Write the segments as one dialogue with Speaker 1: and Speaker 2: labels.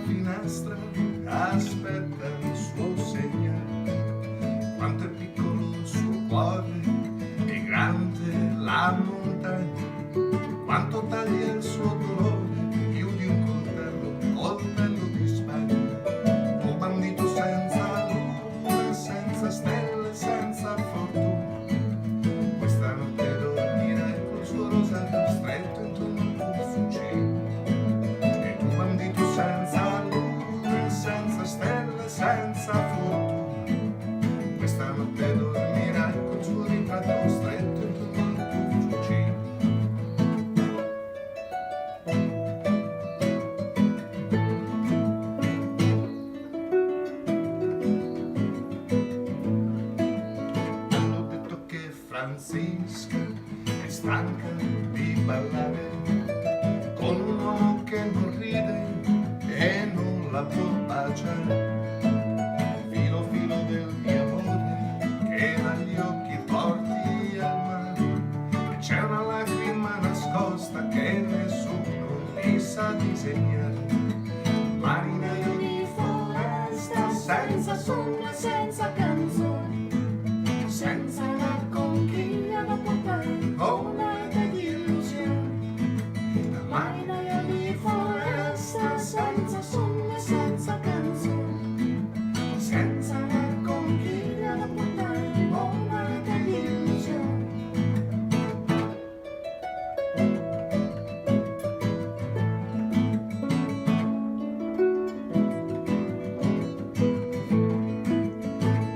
Speaker 1: finestra aspetta il suo segnale. Quanto è piccolo il suo cuore e grande la montagna, quanto taglia il suo dolore più di un coltello di Spagna. Oh bandito senza luna, senza stelle, senza fortuna, questa notte dormirai col suo rosario stretto intorno al tuo fucile. E tu bandito senza luna, senza stelle, senza fortuna, questa notte dormirai col suo ritratto stretto intorno al tuo fucile. Hanno detto che Francisca è stanca di ballare con un uomo che non ride e non la può baciare. Filo filo del mio amore che dagli occhi porti al mare, e c'è una lacrima nascosta che nessuno mi sa disegnare. Marinaio di foresta, senza sonno e senza canzoni, senza la conchiglia da portare una di illusioni. Marinaio di foresta, senza sonno e senza canzoni, senza la conchiglia da portare una di illusioni.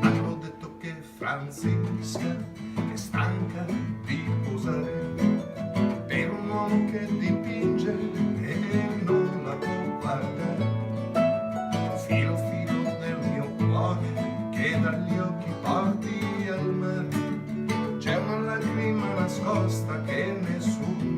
Speaker 1: Hanno detto che Francisca è stanca di posare per un uomo che dipinge e non la può guardare. Filo filo del mio cuore che dagli occhi porti al mare, c'è una lacrima nascosta che nessuno